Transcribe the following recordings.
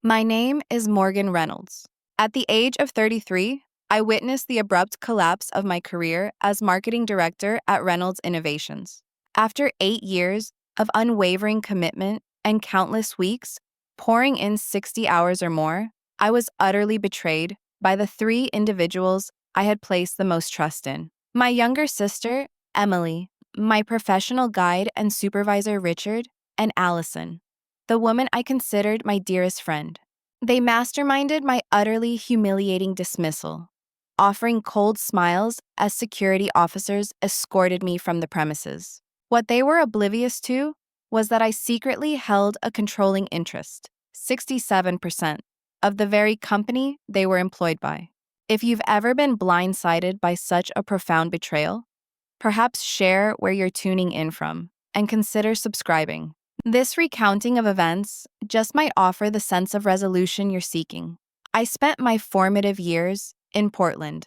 My name is Morgan Reynolds. At the age of 33, I witnessed the abrupt collapse of my career as marketing director at Reynolds Innovations. After 8 years of unwavering commitment and countless weeks, pouring in 60 hours or more, I was utterly betrayed by the three individuals I had placed the most trust in. My younger sister, Emily, my professional guide and supervisor, Richard, and Allison, the woman I considered my dearest friend. They masterminded my utterly humiliating dismissal, offering cold smiles as security officers escorted me from the premises. What they were oblivious to was that I secretly held a controlling interest, 67%, of the very company they were employed by. If you've ever been blindsided by such a profound betrayal, perhaps share where you're tuning in from and consider subscribing. This recounting of events just might offer the sense of resolution you're seeking. I spent my formative years in Portland,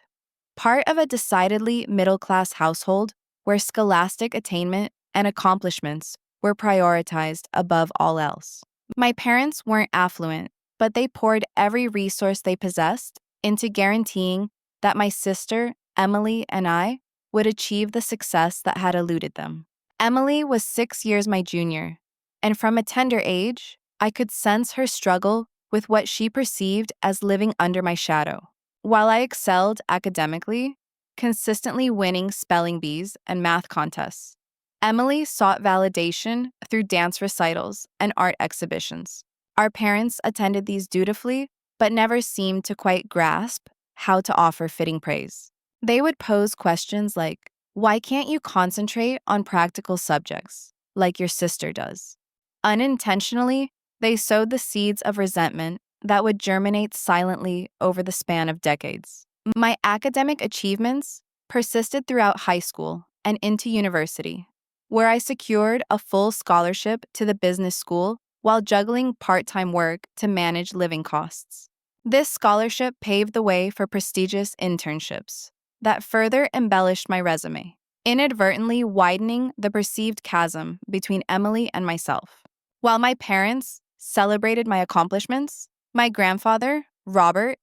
part of a decidedly middle-class household where scholastic attainment and accomplishments were prioritized above all else. My parents weren't affluent, but they poured every resource they possessed into guaranteeing that my sister, Emily, and I would achieve the success that had eluded them. Emily was 6 years my junior, and from a tender age, I could sense her struggle with what she perceived as living under my shadow. While I excelled academically, consistently winning spelling bees and math contests, Emily sought validation through dance recitals and art exhibitions. Our parents attended these dutifully, but never seemed to quite grasp how to offer fitting praise. They would pose questions like, "Why can't you concentrate on practical subjects like your sister does?" Unintentionally, they sowed the seeds of resentment that would germinate silently over the span of decades. My academic achievements persisted throughout high school and into university, where I secured a full scholarship to the business school while juggling part-time work to manage living costs. This scholarship paved the way for prestigious internships that further embellished my resume, inadvertently widening the perceived chasm between Emily and myself. While my parents celebrated my accomplishments, my grandfather, Robert,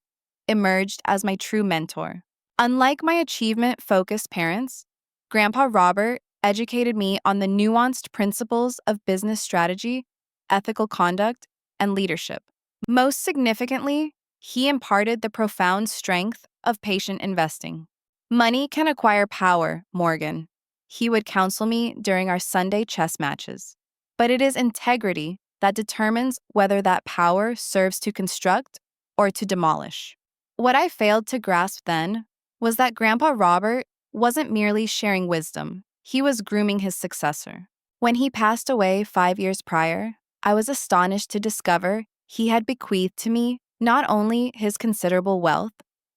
emerged as my true mentor. Unlike my achievement-focused parents, Grandpa Robert educated me on the nuanced principles of business strategy, ethical conduct, and leadership. Most significantly, he imparted the profound strength of patient investing. "Money can acquire power, Morgan," he would counsel me during our Sunday chess matches. "But it is integrity that determines whether that power serves to construct or to demolish." What I failed to grasp then was that Grandpa Robert wasn't merely sharing wisdom, he was grooming his successor. When he passed away 5 years prior, I was astonished to discover he had bequeathed to me not only his considerable wealth,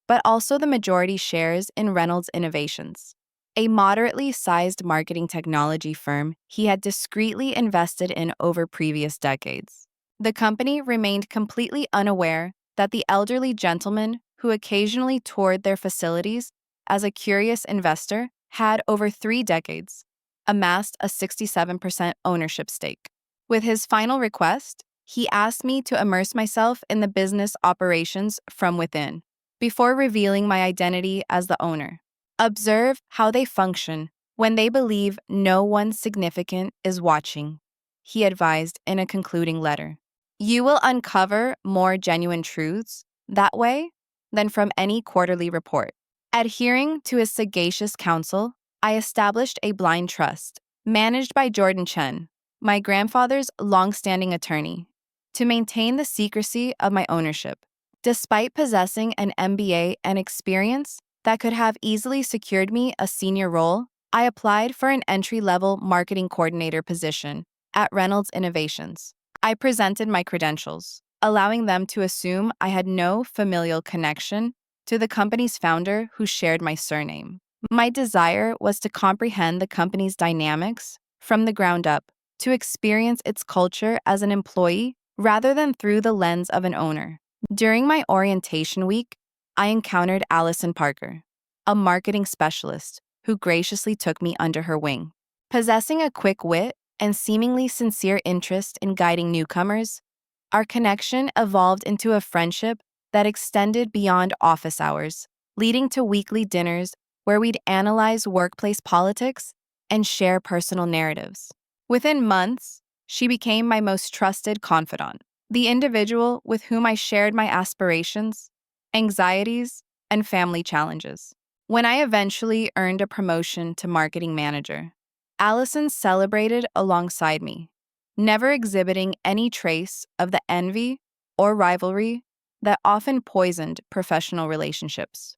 but also the majority shares in Reynolds Innovations, a moderately sized marketing technology firm he had discreetly invested in over previous decades. The company remained completely unaware that the elderly gentleman who occasionally toured their facilities as a curious investor had, over 3 decades, amassed a 67% ownership stake. With his final request, he asked me to immerse myself in the business operations from within, before revealing my identity as the owner. "Observe how they function when they believe no one significant is watching," he advised in a concluding letter. "You will uncover more genuine truths that way than from any quarterly report." Adhering to his sagacious counsel, I established a blind trust, managed by Jordan Chen, my grandfather's long-standing attorney, to maintain the secrecy of my ownership. Despite possessing an MBA and experience that could have easily secured me a senior role, I applied for an entry-level marketing coordinator position at Reynolds Innovations. I presented my credentials, allowing them to assume I had no familial connection to the company's founder who shared my surname. My desire was to comprehend the company's dynamics from the ground up, to experience its culture as an employee rather than through the lens of an owner. During my orientation week, I encountered Allison Parker, a marketing specialist who graciously took me under her wing. Possessing a quick wit and seemingly sincere interest in guiding newcomers, Our connection evolved into a friendship that extended beyond office hours, leading to weekly dinners where we'd analyze workplace politics and share personal narratives. Within months, she became my most trusted confidant, the individual with whom I shared my aspirations, anxieties, and family challenges. When I eventually earned a promotion to marketing manager, Allison celebrated alongside me, never exhibiting any trace of the envy or rivalry that often poisoned professional relationships.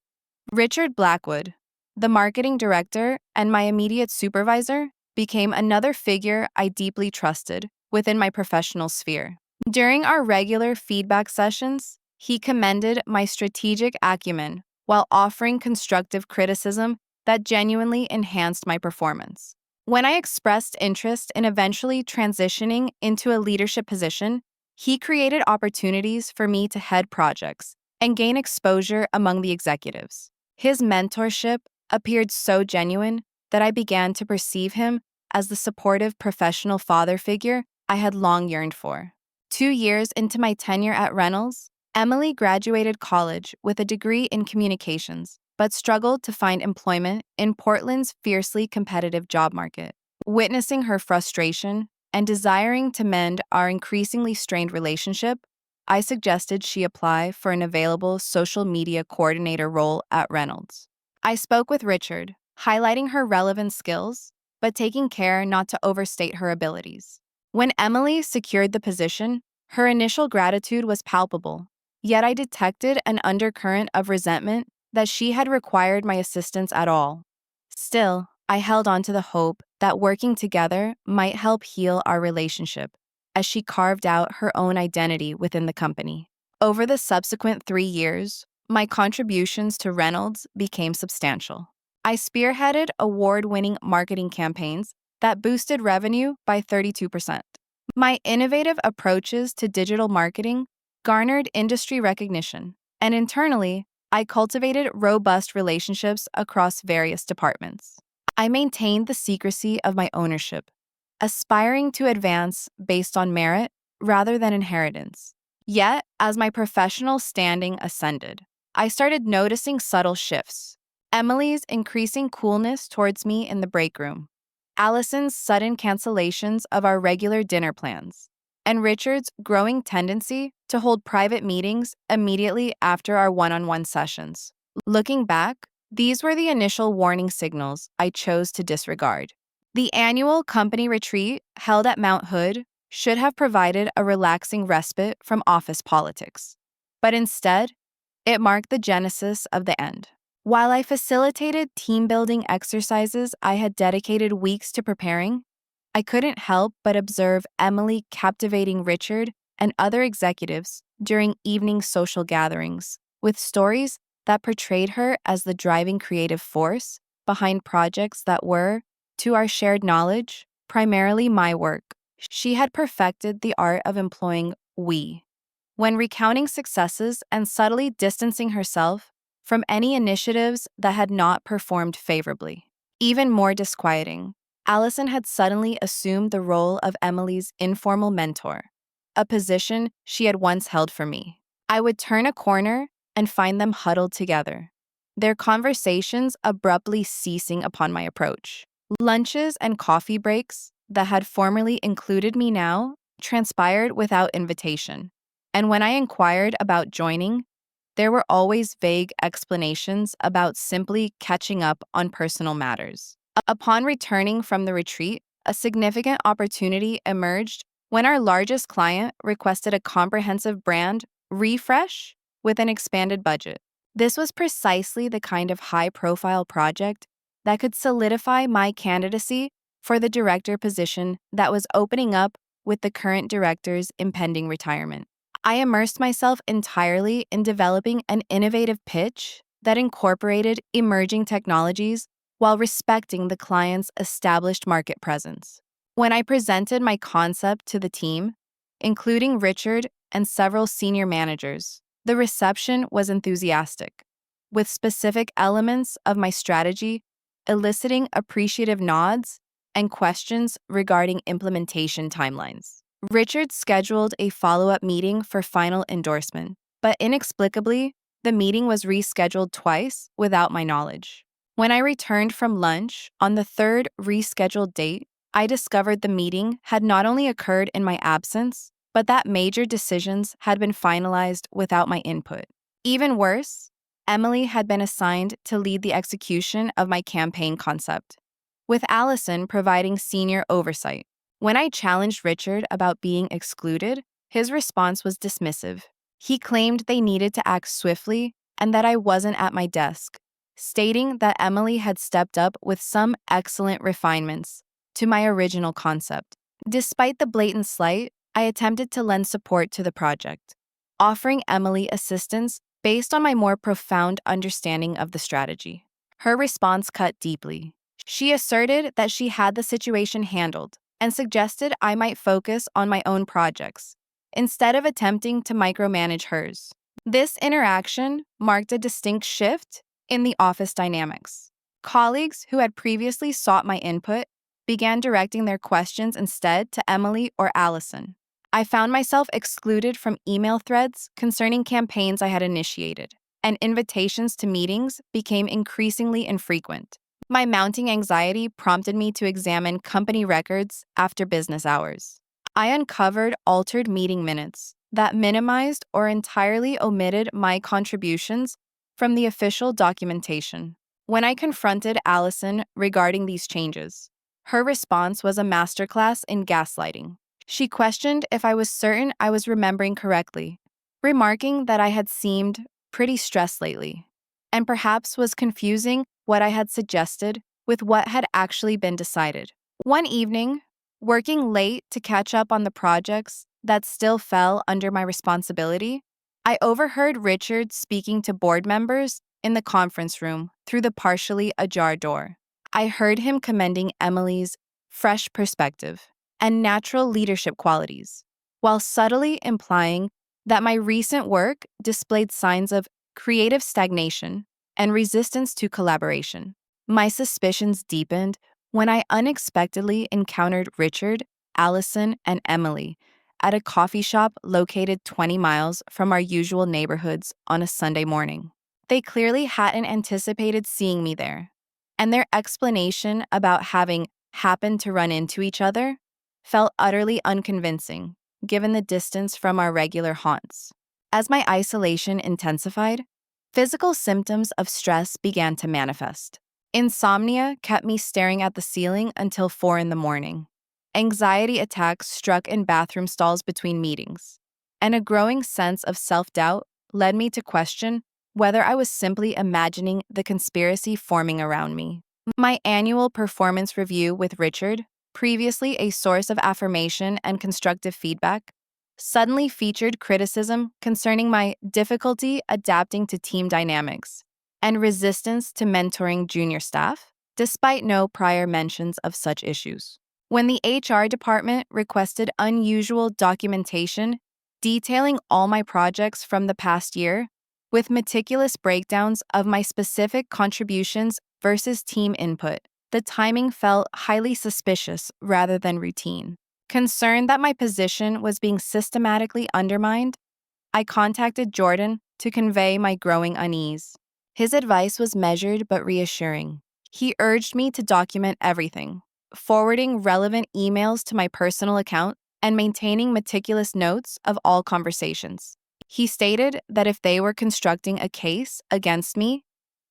Richard Blackwood, the marketing director and my immediate supervisor, became another figure I deeply trusted within my professional sphere. During our regular feedback sessions, he commended my strategic acumen while offering constructive criticism that genuinely enhanced my performance. When I expressed interest in eventually transitioning into a leadership position, he created opportunities for me to head projects and gain exposure among the executives. His mentorship appeared so genuine that I began to perceive him as the supportive professional father figure I had long yearned for. 2 years into my tenure at Reynolds, Emily graduated college with a degree in communications, but struggled to find employment in Portland's fiercely competitive job market. Witnessing her frustration and desiring to mend our increasingly strained relationship, I suggested she apply for an available social media coordinator role at Reynolds. I spoke with Richard, highlighting her relevant skills, but taking care not to overstate her abilities. When Emily secured the position, her initial gratitude was palpable, yet I detected an undercurrent of resentment that she had required my assistance at all. Still, I held on to the hope that working together might help heal our relationship as she carved out her own identity within the company. Over the subsequent 3 years, my contributions to Reynolds became substantial. I spearheaded award-winning marketing campaigns that boosted revenue by 32%. My innovative approaches to digital marketing garnered industry recognition, and internally, I cultivated robust relationships across various departments. I maintained the secrecy of my ownership, aspiring to advance based on merit rather than inheritance. Yet, as my professional standing ascended, I started noticing subtle shifts. Emily's increasing coolness towards me in the break room, Allison's sudden cancellations of our regular dinner plans, and Richard's growing tendency to hold private meetings immediately after our one-on-one sessions. Looking back, these were the initial warning signals I chose to disregard. The annual company retreat held at Mount Hood should have provided a relaxing respite from office politics, but instead, it marked the genesis of the end. While I facilitated team-building exercises I had dedicated weeks to preparing, I couldn't help but observe Emily captivating Richard and other executives during evening social gatherings with stories that portrayed her as the driving creative force behind projects that were, to our shared knowledge, primarily my work. She had perfected the art of employing we when recounting successes and subtly distancing herself from any initiatives that had not performed favorably. Even more disquieting, Allison had suddenly assumed the role of Emily's informal mentor, a position she had once held for me. I would turn a corner and find them huddled together, their conversations abruptly ceasing upon my approach. Lunches and coffee breaks that had formerly included me now transpired without invitation, and when I inquired about joining, there were always vague explanations about simply catching up on personal matters. Upon returning from the retreat, a significant opportunity emerged when our largest client requested a comprehensive brand refresh with an expanded budget. This was precisely the kind of high-profile project that could solidify my candidacy for the director position that was opening up with the current director's impending retirement. I immersed myself entirely in developing an innovative pitch that incorporated emerging technologies while respecting the client's established market presence. When I presented my concept to the team, including Richard and several senior managers, the reception was enthusiastic, with specific elements of my strategy eliciting appreciative nods and questions regarding implementation timelines. Richard scheduled a follow-up meeting for final endorsement, but inexplicably, the meeting was rescheduled twice without my knowledge. When I returned from lunch on the third rescheduled date, I discovered the meeting had not only occurred in my absence, but that major decisions had been finalized without my input. Even worse, Emily had been assigned to lead the execution of my campaign concept, with Allison providing senior oversight. When I challenged Richard about being excluded, his response was dismissive. He claimed they needed to act swiftly and that I wasn't at my desk, stating that Emily had stepped up with some excellent refinements to my original concept. Despite the blatant slight, I attempted to lend support to the project, offering Emily assistance based on my more profound understanding of the strategy. Her response cut deeply. She asserted that she had the situation handled and suggested I might focus on my own projects instead of attempting to micromanage hers. This interaction marked a distinct shift in the office dynamics. Colleagues who had previously sought my input began directing their questions instead to Emily or Allison. I found myself excluded from email threads concerning campaigns I had initiated, and invitations to meetings became increasingly infrequent. My mounting anxiety prompted me to examine company records after business hours. I uncovered altered meeting minutes that minimized or entirely omitted my contributions from the official documentation. When I confronted Allison regarding these changes, her response was a masterclass in gaslighting. She questioned if I was certain I was remembering correctly, remarking that I had seemed pretty stressed lately, and perhaps was confusing what I had suggested with what had actually been decided. One evening, working late to catch up on the projects that still fell under my responsibility, I overheard Richard speaking to board members in the conference room through the partially ajar door. I heard him commending Emily's fresh perspective and natural leadership qualities, while subtly implying that my recent work displayed signs of creative stagnation and resistance to collaboration. My suspicions deepened when I unexpectedly encountered Richard, Allison, and Emily at a coffee shop located 20 miles from our usual neighborhoods on a Sunday morning. They clearly hadn't anticipated seeing me there, and their explanation about having happened to run into each other felt utterly unconvincing, given the distance from our regular haunts. As my isolation intensified, physical symptoms of stress began to manifest. Insomnia kept me staring at the ceiling until 4 in the morning. Anxiety attacks struck in bathroom stalls between meetings, and a growing sense of self-doubt led me to question whether I was simply imagining the conspiracy forming around me. My annual performance review with Richard, previously a source of affirmation and constructive feedback, suddenly featured criticism concerning my difficulty adapting to team dynamics and resistance to mentoring junior staff, despite no prior mentions of such issues. When the HR department requested unusual documentation detailing all my projects from the past year, with meticulous breakdowns of my specific contributions versus team input, the timing felt highly suspicious rather than routine. Concerned that my position was being systematically undermined, I contacted Jordan to convey my growing unease. His advice was measured but reassuring. He urged me to document everything, forwarding relevant emails to my personal account and maintaining meticulous notes of all conversations. He stated that if they were constructing a case against me,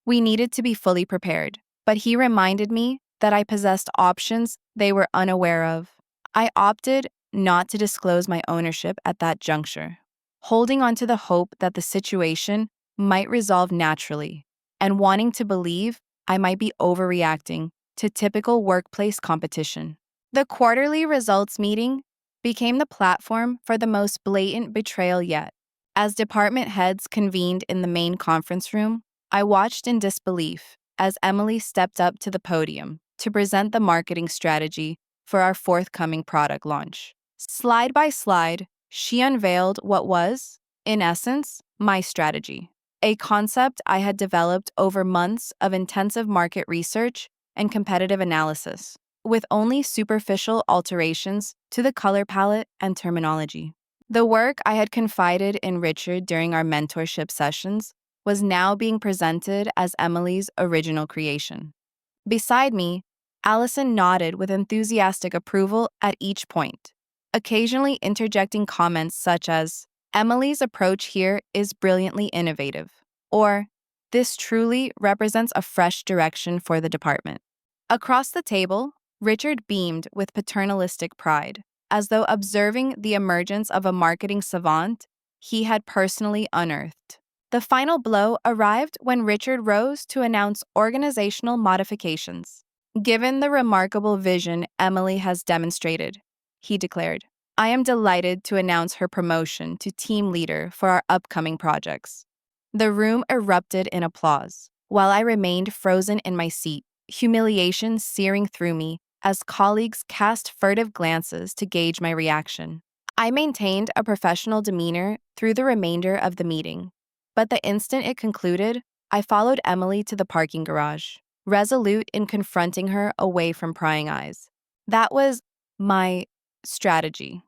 we needed to be fully prepared, but he reminded me that I possessed options they were unaware of. I opted not to disclose my ownership at that juncture, holding on to the hope that the situation might resolve naturally and wanting to believe I might be overreacting to typical workplace competition. The quarterly results meeting became the platform for the most blatant betrayal yet. As department heads convened in the main conference room, I watched in disbelief as Emily stepped up to the podium to present the marketing strategy for our forthcoming product launch. Slide by slide, she unveiled what was, in essence, my strategy, a concept I had developed over months of intensive market research and competitive analysis. with only superficial alterations to the color palette and terminology. The work I had confided in Richard during our mentorship sessions was now being presented as Emily's original creation. Beside me, Allison nodded with enthusiastic approval at each point, occasionally interjecting comments such as, "Emily's approach here is brilliantly innovative," or, "This truly represents a fresh direction for the department." Across the table, Richard beamed with paternalistic pride, as though observing the emergence of a marketing savant he had personally unearthed. The final blow arrived when Richard rose to announce organizational modifications. "Given the remarkable vision Emily has demonstrated," he declared, "I am delighted to announce her promotion to team leader for our upcoming projects." The room erupted in applause, while I remained frozen in my seat, humiliation searing through me as colleagues cast furtive glances to gauge my reaction. I maintained a professional demeanor through the remainder of the meeting, but the instant it concluded, I followed Emily to the parking garage, resolute in confronting her away from prying eyes. "That was my strategy,"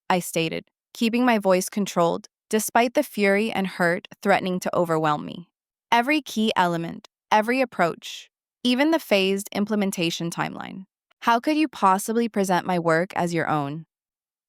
I stated, keeping my voice controlled despite the fury and hurt threatening to overwhelm me. "Every key element, every approach, even the phased implementation timeline. How could you possibly present my work as your own?"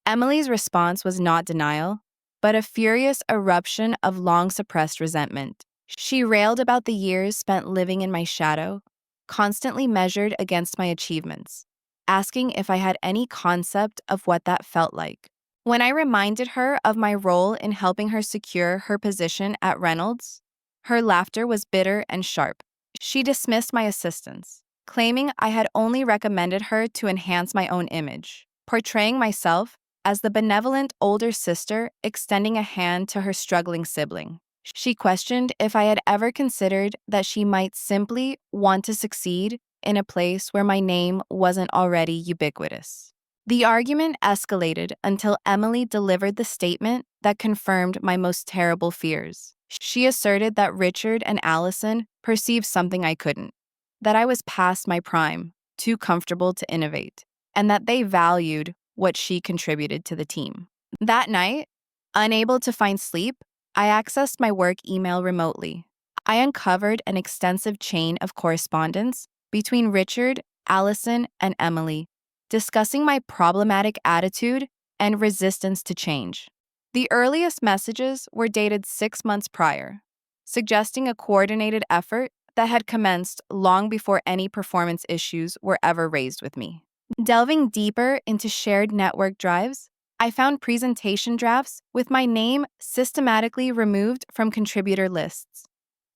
Emily's response was not denial, but a furious eruption of long-suppressed resentment. She railed about the years spent living in my shadow, constantly measured against my achievements, asking if I had any concept of what that felt like. When I reminded her of my role in helping her secure her position at Reynolds, her laughter was bitter and sharp. She dismissed my assistance, claiming I had only recommended her to enhance my own image, portraying myself as the benevolent older sister extending a hand to her struggling sibling. She questioned if I had ever considered that she might simply want to succeed in a place where my name wasn't already ubiquitous. The argument escalated until Emily delivered the statement that confirmed my most terrible fears. She asserted that Richard and Allison perceived something I couldn't, that I was past my prime, too comfortable to innovate, and that they valued what she contributed to the team. That night, unable to find sleep, I accessed my work email remotely. I uncovered an extensive chain of correspondence between Richard, Allison, and Emily, discussing my problematic attitude and resistance to change. The earliest messages were dated 6 months prior, suggesting a coordinated effort that had commenced long before any performance issues were ever raised with me. Delving deeper into shared network drives, I found presentation drafts with my name systematically removed from contributor lists,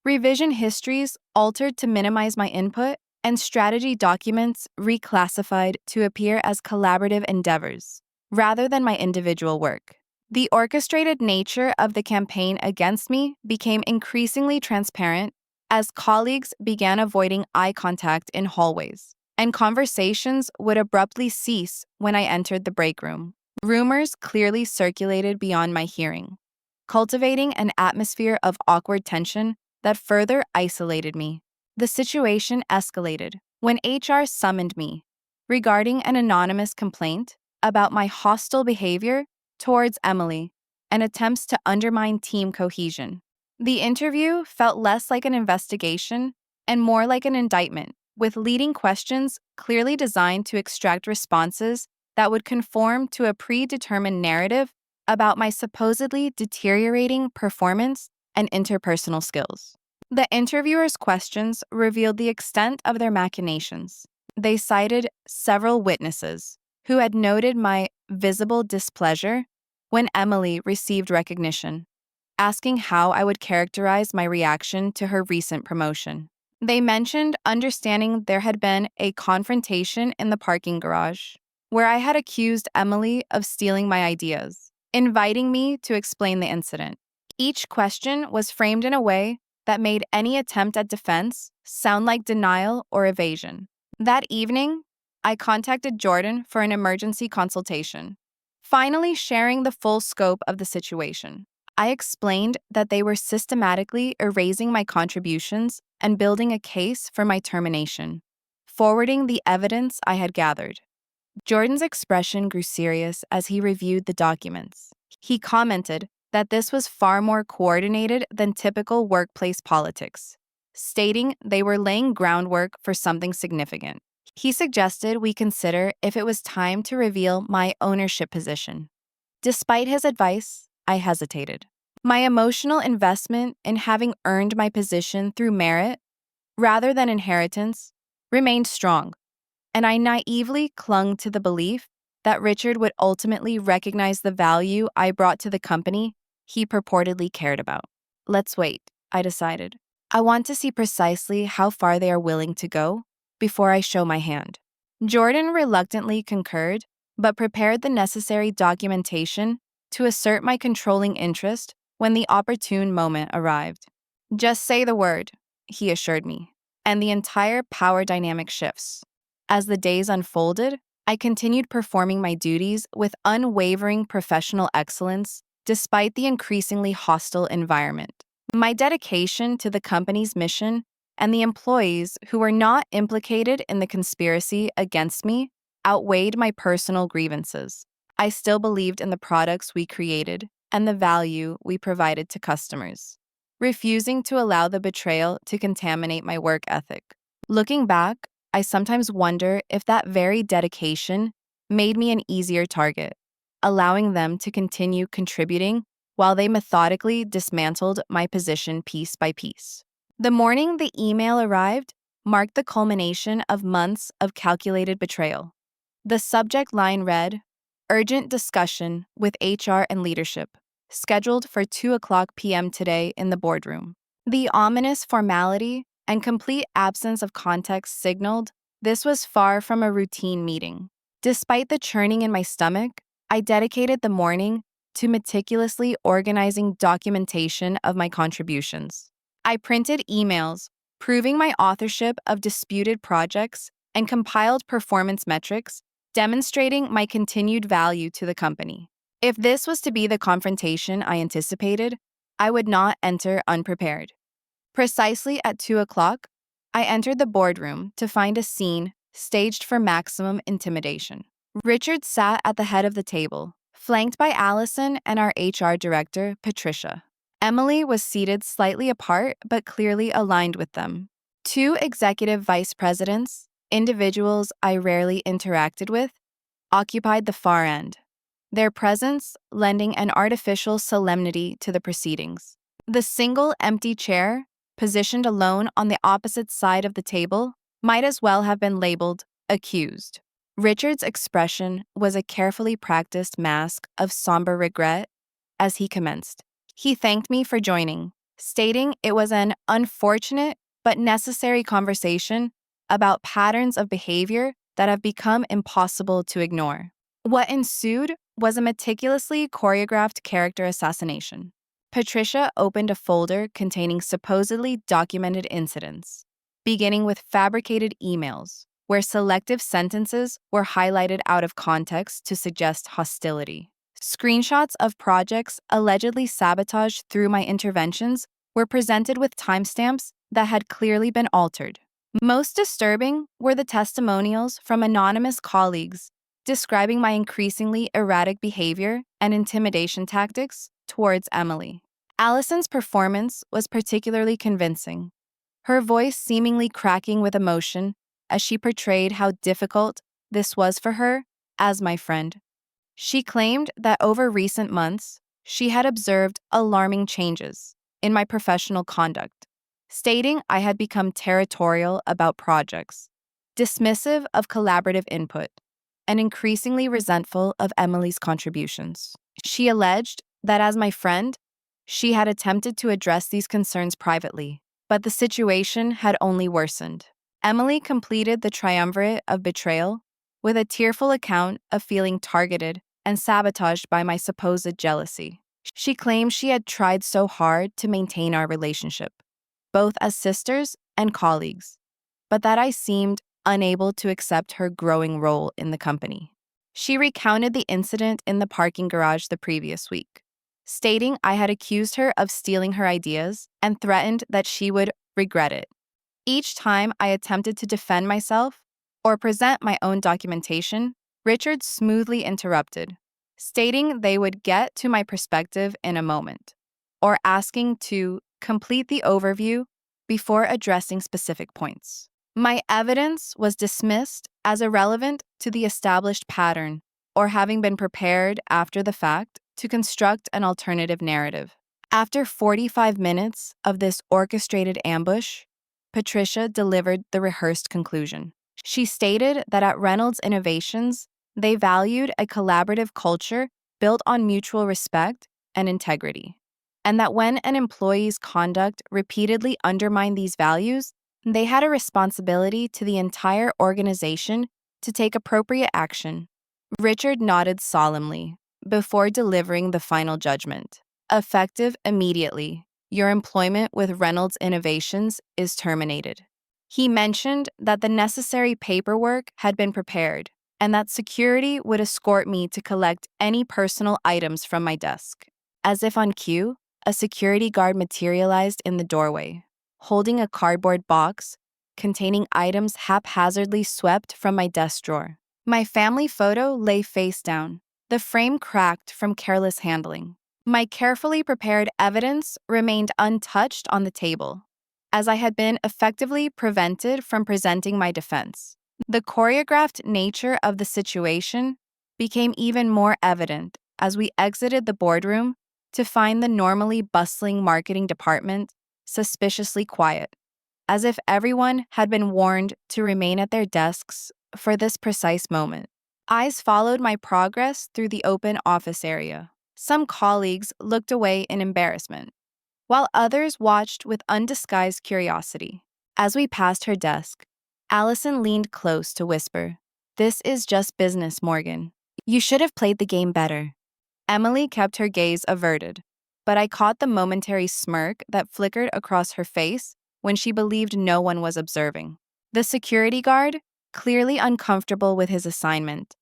revision histories altered to minimize my input, and strategy documents reclassified to appear as collaborative endeavors, rather than my individual work. The orchestrated nature of the campaign against me became increasingly transparent as colleagues began avoiding eye contact in hallways, and conversations would abruptly cease when I entered the break room. Rumors clearly circulated beyond my hearing, cultivating an atmosphere of awkward tension that further isolated me. The situation escalated when HR summoned me regarding an anonymous complaint about my hostile behavior towards Emily and attempts to undermine team cohesion. The interview felt less like an investigation and more like an indictment, with leading questions clearly designed to extract responses that would conform to a predetermined narrative about my supposedly deteriorating performance and interpersonal skills. The interviewer's questions revealed the extent of their machinations. They cited several witnesses who had noted my visible displeasure when Emily received recognition, asking how I would characterize my reaction to her recent promotion. They mentioned understanding there had been a confrontation in the parking garage, where I had accused Emily of stealing my ideas, inviting me to explain the incident. Each question was framed in a way that made any attempt at defense sound like denial or evasion. That evening, I contacted Jordan for an emergency consultation, finally sharing the full scope of the situation. I explained that they were systematically erasing my contributions and building a case for my termination. forwarding the evidence I had gathered. Jordan's expression grew serious as he reviewed the documents. He commented that this was far more coordinated than typical workplace politics, stating they were laying groundwork for something significant. He suggested we consider if it was time to reveal my ownership position. Despite his advice, I hesitated. My emotional investment in having earned my position through merit, rather than inheritance, remained strong, and I naively clung to the belief that Richard would ultimately recognize the value I brought to the company he purportedly cared about. Let's wait, I decided. I want to see precisely how far they are willing to go before I show my hand. Jordan reluctantly concurred, but prepared the necessary documentation to assert my controlling interest when the opportune moment arrived. Just say the word, he assured me, and the entire power dynamic shifts. As the days unfolded, I continued performing my duties with unwavering professional excellence despite the increasingly hostile environment. My dedication to the company's mission and the employees who were not implicated in the conspiracy against me outweighed my personal grievances. I still believed in the products we created and the value we provided to customers, refusing to allow the betrayal to contaminate my work ethic. Looking back, I sometimes wonder if that very dedication made me an easier target, allowing them to continue contributing while they methodically dismantled my position piece by piece. The morning the email arrived marked the culmination of months of calculated betrayal. The subject line read, "Urgent discussion with HR and leadership, scheduled for 2:00 p.m. today in the boardroom." The ominous formality and complete absence of context signaled this was far from a routine meeting. Despite the churning in my stomach, I dedicated the morning to meticulously organizing documentation of my contributions. I printed emails proving my authorship of disputed projects and compiled performance metrics demonstrating my continued value to the company. If this was to be the confrontation I anticipated, I would not enter unprepared. Precisely at 2:00, I entered the boardroom to find a scene staged for maximum intimidation. Richard sat at the head of the table, flanked by Allison and our HR director, Patricia. Emily was seated slightly apart but clearly aligned with them. Two executive vice presidents, individuals I rarely interacted with, occupied the far end, their presence lending an artificial solemnity to the proceedings. The single empty chair, positioned alone on the opposite side of the table, might as well have been labeled accused. Richard's expression was a carefully practiced mask of somber regret as he commenced. He thanked me for joining, stating it was an unfortunate but necessary conversation about patterns of behavior that have become impossible to ignore. What ensued was a meticulously choreographed character assassination. Patricia opened a folder containing supposedly documented incidents, beginning with fabricated emails, where selective sentences were highlighted out of context to suggest hostility. Screenshots of projects allegedly sabotaged through my interventions were presented with timestamps that had clearly been altered. Most disturbing were the testimonials from anonymous colleagues describing my increasingly erratic behavior and intimidation tactics towards Emily. Allison's performance was particularly convincing, her voice seemingly cracking with emotion as she portrayed how difficult this was for her as my friend. She claimed that over recent months, she had observed alarming changes in my professional conduct, stating I had become territorial about projects, dismissive of collaborative input, and increasingly resentful of Emily's contributions. She alleged that as my friend, she had attempted to address these concerns privately, but the situation had only worsened. Emily completed the triumvirate of betrayal with a tearful account of feeling targeted and sabotaged by my supposed jealousy. She claimed she had tried so hard to maintain our relationship, both as sisters and colleagues, but that I seemed unable to accept her growing role in the company. She recounted the incident in the parking garage the previous week, stating I had accused her of stealing her ideas and threatened that she would regret it. Each time I attempted to defend myself, or present my own documentation, Richard smoothly interrupted, stating they would get to my perspective in a moment, or asking to complete the overview before addressing specific points. My evidence was dismissed as irrelevant to the established pattern or having been prepared after the fact to construct an alternative narrative. After 45 minutes of this orchestrated ambush, Patricia delivered the rehearsed conclusion. She stated that at Reynolds Innovations, they valued a collaborative culture built on mutual respect and integrity, and that when an employee's conduct repeatedly undermined these values, they had a responsibility to the entire organization to take appropriate action. Richard nodded solemnly before delivering the final judgment. Effective immediately, your employment with Reynolds Innovations is terminated. He mentioned that the necessary paperwork had been prepared and that security would escort me to collect any personal items from my desk. As if on cue, a security guard materialized in the doorway, holding a cardboard box containing items haphazardly swept from my desk drawer. My family photo lay face down, the frame cracked from careless handling. My carefully prepared evidence remained untouched on the table, as I had been effectively prevented from presenting my defense. The choreographed nature of the situation became even more evident as we exited the boardroom to find the normally bustling marketing department suspiciously quiet, as if everyone had been warned to remain at their desks for this precise moment. Eyes followed my progress through the open office area. Some colleagues looked away in embarrassment, while others watched with undisguised curiosity. As we passed her desk, Allison leaned close to whisper, "This is just business, Morgan. You should have played the game better." Emily kept her gaze averted, but I caught the momentary smirk that flickered across her face when she believed no one was observing. The security guard, clearly uncomfortable with his assignment,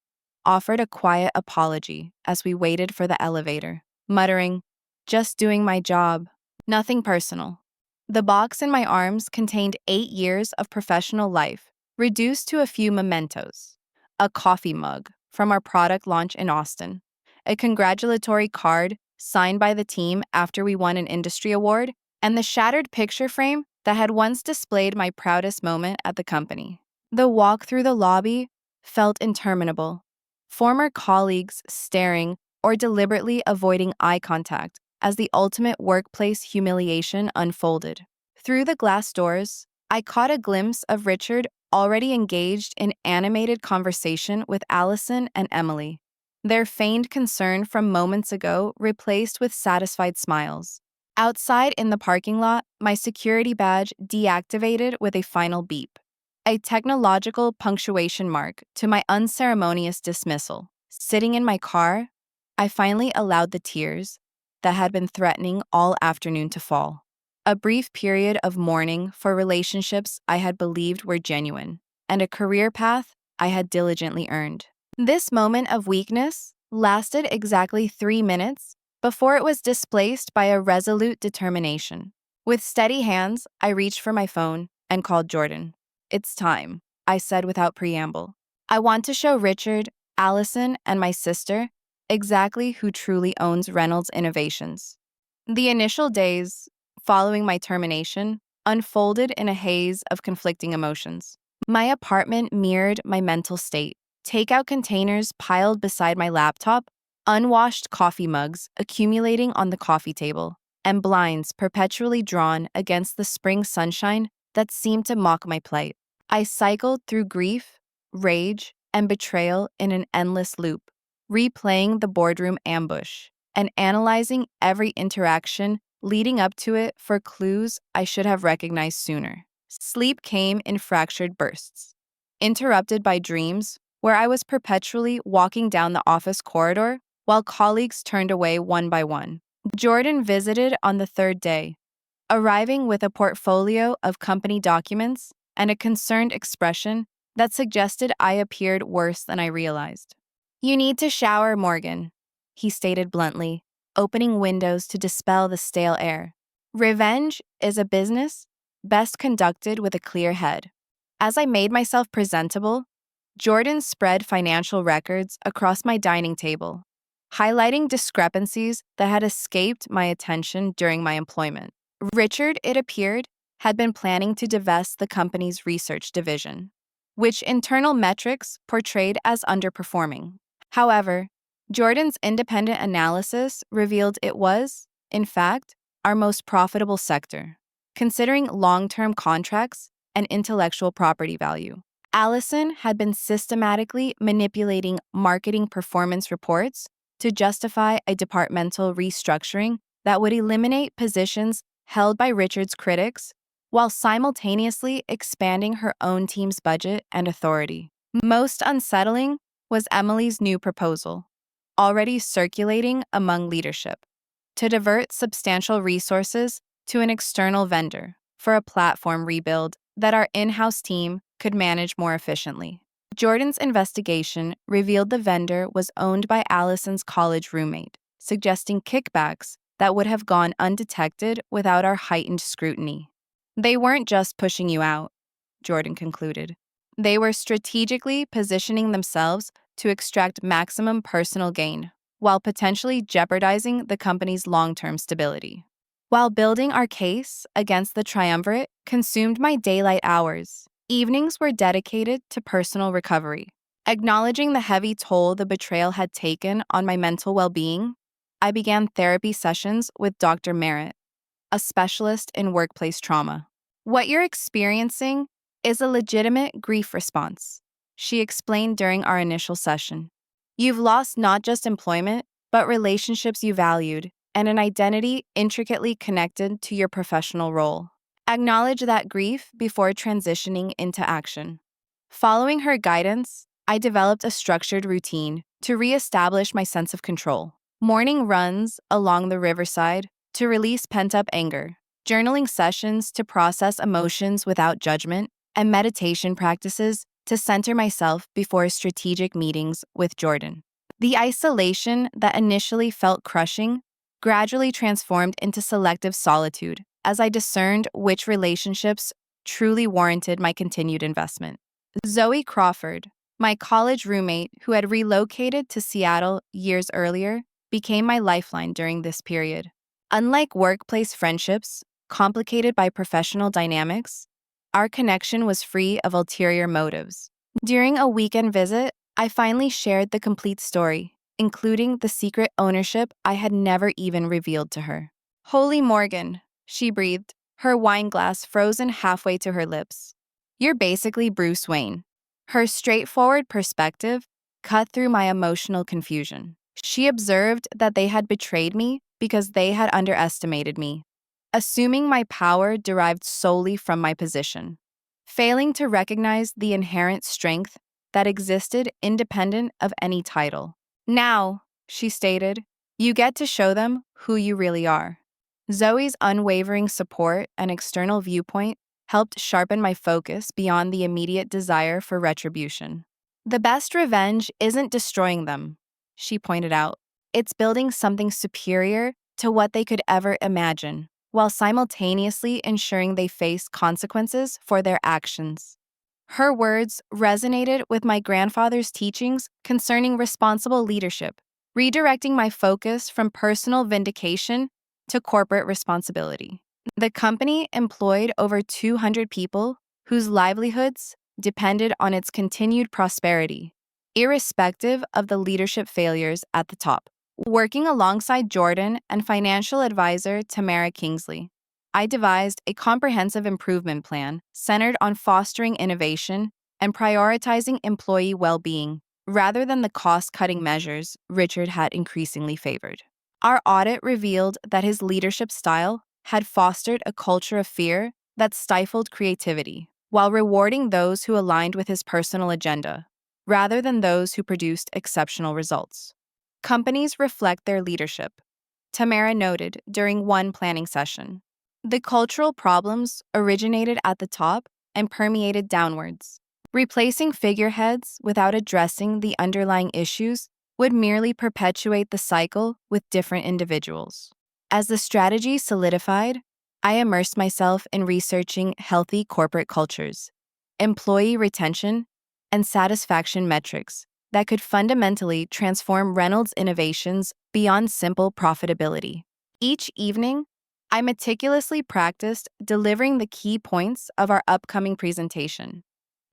offered a quiet apology as we waited for the elevator, muttering, "Just doing my job. Nothing personal." The box in my arms contained 8 years of professional life, reduced to a few mementos: a coffee mug from our product launch in Austin, a congratulatory card signed by the team after we won an industry award, and the shattered picture frame that had once displayed my proudest moment at the company. The walk through the lobby felt interminable, former colleagues staring or deliberately avoiding eye contact as the ultimate workplace humiliation unfolded. Through the glass doors, I caught a glimpse of Richard already engaged in animated conversation with Allison and Emily, their feigned concern from moments ago replaced with satisfied smiles. Outside in the parking lot, my security badge deactivated with a final beep, a technological punctuation mark to my unceremonious dismissal. Sitting in my car, I finally allowed the tears that had been threatening all afternoon to fall. A brief period of mourning for relationships I had believed were genuine, and a career path I had diligently earned. This moment of weakness lasted exactly 3 minutes before it was displaced by a resolute determination. With steady hands, I reached for my phone and called Jordan. "It's time," I said without preamble. "I want to show Richard, Allison, and my sister exactly who truly owns Reynolds Innovations." The initial days following my termination unfolded in a haze of conflicting emotions. My apartment mirrored my mental state. Takeout containers piled beside my laptop, unwashed coffee mugs accumulating on the coffee table, and blinds perpetually drawn against the spring sunshine that seemed to mock my plight. I cycled through grief, rage, and betrayal in an endless loop, replaying the boardroom ambush and analyzing every interaction leading up to it for clues I should have recognized sooner. Sleep came in fractured bursts, interrupted by dreams where I was perpetually walking down the office corridor while colleagues turned away one by one. Jordan visited on the third day, arriving with a portfolio of company documents and a concerned expression that suggested I appeared worse than I realized. "You need to shower, Morgan," he stated bluntly, opening windows to dispel the stale air. "Revenge is a business best conducted with a clear head." As I made myself presentable, Jordan spread financial records across my dining table, highlighting discrepancies that had escaped my attention during my employment. Richard, it appeared, had been planning to divest the company's research division, which internal metrics portrayed as underperforming. However, Jordan's independent analysis revealed it was, in fact, our most profitable sector, considering long-term contracts and intellectual property value. Allison had been systematically manipulating marketing performance reports to justify a departmental restructuring that would eliminate positions held by Richard's critics while simultaneously expanding her own team's budget and authority. Most unsettling was Emily's new proposal, already circulating among leadership, to divert substantial resources to an external vendor for a platform rebuild that our in-house team could manage more efficiently. Jordan's investigation revealed the vendor was owned by Allison's college roommate, suggesting kickbacks that would have gone undetected without our heightened scrutiny. They weren't just pushing you out, Jordan concluded. They were strategically positioning themselves to extract maximum personal gain, while potentially jeopardizing the company's long-term stability. While building our case against the triumvirate consumed my daylight hours, evenings were dedicated to personal recovery. Acknowledging the heavy toll the betrayal had taken on my mental well-being, I began therapy sessions with Dr. Merritt, a specialist in workplace trauma. What you're experiencing is a legitimate grief response, she explained during our initial session. You've lost not just employment, but relationships you valued, and an identity intricately connected to your professional role. Acknowledge that grief before transitioning into action. Following her guidance, I developed a structured routine to reestablish my sense of control. Morning runs along the riverside to release pent-up anger, journaling sessions to process emotions without judgment, and meditation practices to center myself before strategic meetings with Jordan. The isolation that initially felt crushing gradually transformed into selective solitude as I discerned which relationships truly warranted my continued investment. Zoe Crawford, my college roommate who had relocated to Seattle years earlier, became my lifeline during this period. Unlike workplace friendships, complicated by professional dynamics, our connection was free of ulterior motives. During a weekend visit, I finally shared the complete story, including the secret ownership I had never even revealed to her. "Holy Morgan," she breathed, her wine glass frozen halfway to her lips. "You're basically Bruce Wayne." Her straightforward perspective cut through my emotional confusion. She observed that they had betrayed me because they had underestimated me, assuming my power derived solely from my position, failing to recognize the inherent strength that existed independent of any title. "Now," she stated, "you get to show them who you really are." Zoe's unwavering support and external viewpoint helped sharpen my focus beyond the immediate desire for retribution. "The best revenge isn't destroying them," she pointed out. "It's building something superior to what they could ever imagine, while simultaneously ensuring they face consequences for their actions." Her words resonated with my grandfather's teachings concerning responsible leadership, redirecting my focus from personal vindication to corporate responsibility. The company employed over 200 people whose livelihoods depended on its continued prosperity, irrespective of the leadership failures at the top. Working alongside Jordan and financial advisor Tamara Kingsley, I devised a comprehensive improvement plan centered on fostering innovation and prioritizing employee well-being, rather than the cost-cutting measures Richard had increasingly favored. Our audit revealed that his leadership style had fostered a culture of fear that stifled creativity, while rewarding those who aligned with his personal agenda, rather than those who produced exceptional results. "Companies reflect their leadership," Tamara noted during one planning session. "The cultural problems originated at the top and permeated downwards. Replacing figureheads without addressing the underlying issues would merely perpetuate the cycle with different individuals." As the strategy solidified, I immersed myself in researching healthy corporate cultures, employee retention, and satisfaction metrics that could fundamentally transform Reynolds Innovations beyond simple profitability. Each evening, I meticulously practiced delivering the key points of our upcoming presentation,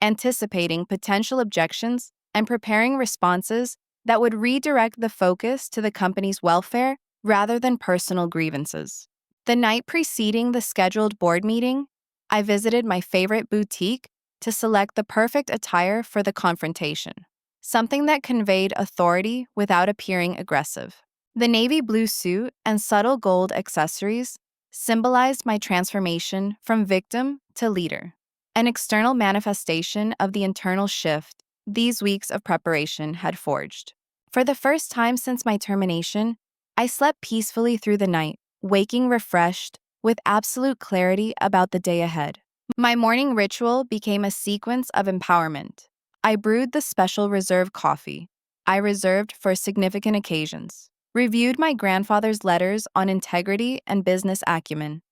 anticipating potential objections and preparing responses that would redirect the focus to the company's welfare rather than personal grievances. The night preceding the scheduled board meeting, I visited my favorite boutique to select the perfect attire for the confrontation, something that conveyed authority without appearing aggressive. The navy blue suit and subtle gold accessories symbolized my transformation from victim to leader, an external manifestation of the internal shift these weeks of preparation had forged. For the first time since my termination, I slept peacefully through the night, waking refreshed with absolute clarity about the day ahead. My morning ritual became a sequence of empowerment. I brewed the special reserve coffee I reserved for significant occasions, reviewed my grandfather's letters on integrity and business acumen,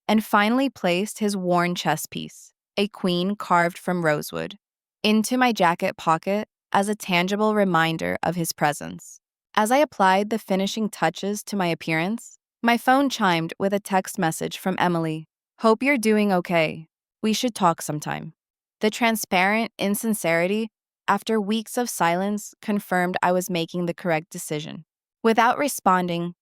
and finally placed his worn chess piece, a queen carved from rosewood, into my jacket pocket as a tangible reminder of his presence. As I applied the finishing touches to my appearance, my phone chimed with a text message from Emily. "Hope you're doing okay. We should talk sometime." The transparent insincerity, after weeks of silence, confirmed I was making the correct decision. Without responding,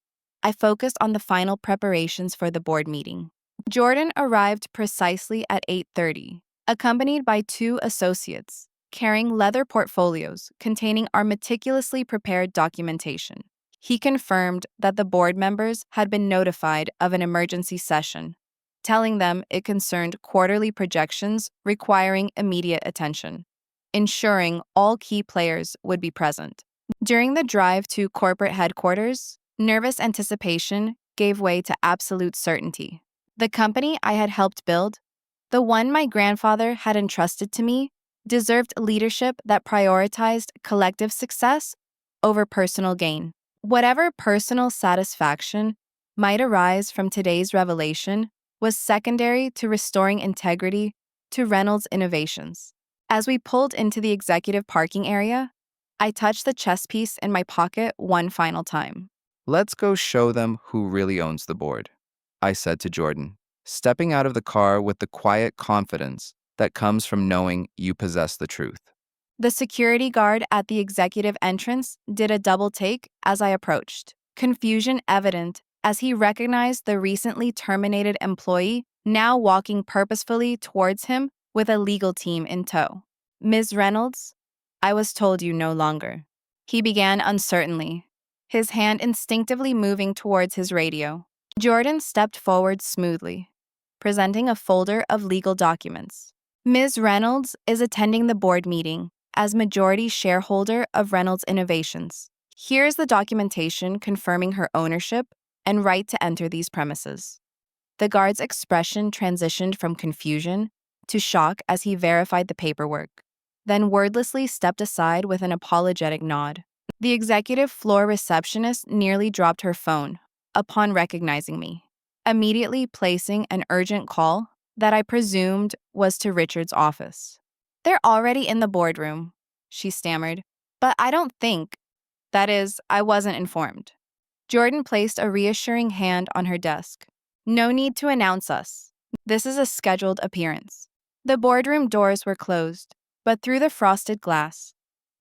I focused on the final preparations for the board meeting. Jordan arrived precisely at 8:30, accompanied by 2 associates, carrying leather portfolios containing our meticulously prepared documentation. He confirmed that the board members had been notified of an emergency session, telling them it concerned quarterly projections requiring immediate attention, ensuring all key players would be present. During the drive to corporate headquarters, nervous anticipation gave way to absolute certainty. The company I had helped build, the one my grandfather had entrusted to me, deserved leadership that prioritized collective success over personal gain. Whatever personal satisfaction might arise from today's revelation was secondary to restoring integrity to Reynolds Innovations. As we pulled into the executive parking area, I touched the chess piece in my pocket one final time. "Let's go show them who really owns the board," I said to Jordan, stepping out of the car with the quiet confidence that comes from knowing you possess the truth. The security guard at the executive entrance did a double take as I approached, confusion evident as he recognized the recently terminated employee now walking purposefully towards him with a legal team in tow. "Ms. Reynolds, I was told you no longer," he began uncertainly, his hand instinctively moving towards his radio. Jordan stepped forward smoothly, presenting a folder of legal documents. "Ms. Reynolds is attending the board meeting as majority shareholder of Reynolds Innovations. Here's the documentation confirming her ownership and right to enter these premises." The guard's expression transitioned from confusion to shock as he verified the paperwork, then wordlessly stepped aside with an apologetic nod. The executive floor receptionist nearly dropped her phone upon recognizing me, immediately placing an urgent call that I presumed was to Richard's office. "They're already in the boardroom," she stammered. "But I don't think, that is, I wasn't informed." Jordan placed a reassuring hand on her desk. "No need to announce us. This is a scheduled appearance." The boardroom doors were closed, but through the frosted glass,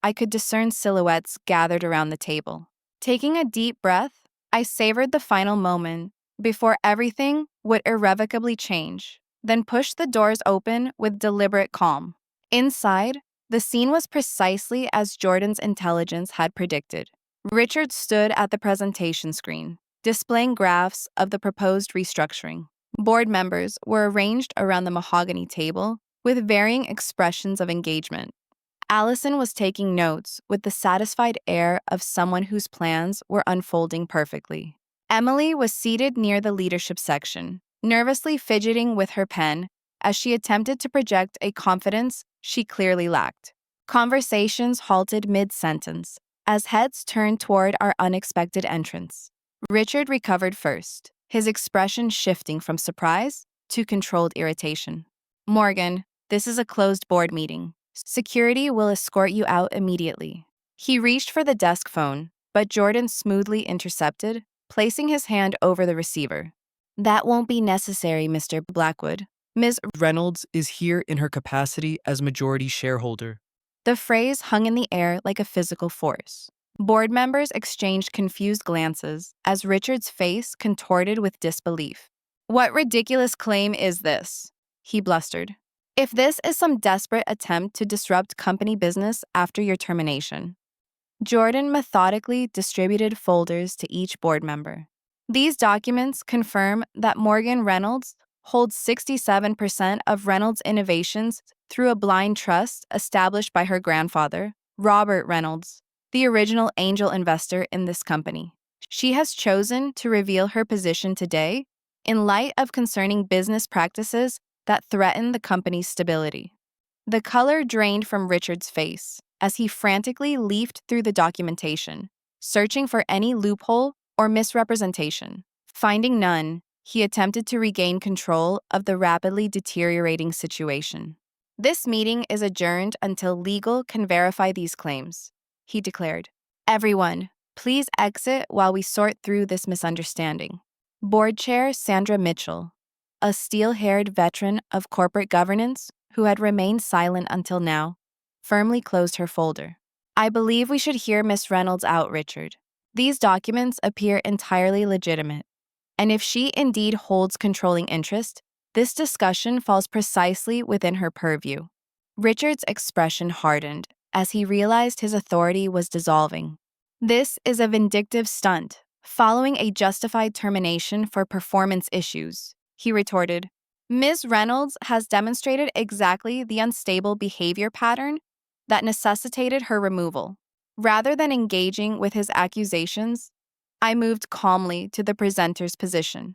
I could discern silhouettes gathered around the table. Taking a deep breath, I savored the final moment before everything would irrevocably change, then pushed the doors open with deliberate calm. Inside, the scene was precisely as Jordan's intelligence had predicted. Richard stood at the presentation screen, displaying graphs of the proposed restructuring. Board members were arranged around the mahogany table with varying expressions of engagement. Allison was taking notes with the satisfied air of someone whose plans were unfolding perfectly. Emily was seated near the leadership section, nervously fidgeting with her pen as she attempted to project a confidence she clearly lacked. Conversations halted mid-sentence as heads turned toward our unexpected entrance. Richard recovered first, his expression shifting from surprise to controlled irritation. "Morgan, This is a closed board meeting. Security will escort you out immediately. He reached for the desk phone, but Jordan smoothly intercepted, placing his hand over the receiver. That won't be necessary, Mr. Blackwood. Ms. Reynolds is here in her capacity as majority shareholder. The phrase hung in the air like a physical force. Board members exchanged confused glances as Richard's face contorted with disbelief. What ridiculous claim is this? He blustered. If this is some desperate attempt to disrupt company business after your termination. Jordan methodically distributed folders to each board member. These documents confirm that Morgan Reynolds holds 67% of Reynolds Innovations through a blind trust established by her grandfather, Robert Reynolds, the original angel investor in this company. She has chosen to reveal her position today in light of concerning business practices that threaten the company's stability. The color drained from Richard's face as he frantically leafed through the documentation, searching for any loophole or misrepresentation. Finding none, he attempted to regain control of the rapidly deteriorating situation. This meeting is adjourned until legal can verify these claims, he declared. Everyone, please exit while we sort through this misunderstanding. Board Chair Sandra Mitchell, a steel-haired veteran of corporate governance who had remained silent until now, firmly closed her folder. I believe we should hear Miss Reynolds out, Richard. These documents appear entirely legitimate, and if she indeed holds controlling interest, this discussion falls precisely within her purview. Richard's expression hardened as he realized his authority was dissolving. This is a vindictive stunt, following a justified termination for performance issues, he retorted. Ms. Reynolds has demonstrated exactly the unstable behavior pattern that necessitated her removal. Rather than engaging with his accusations, I moved calmly to the presenter's position,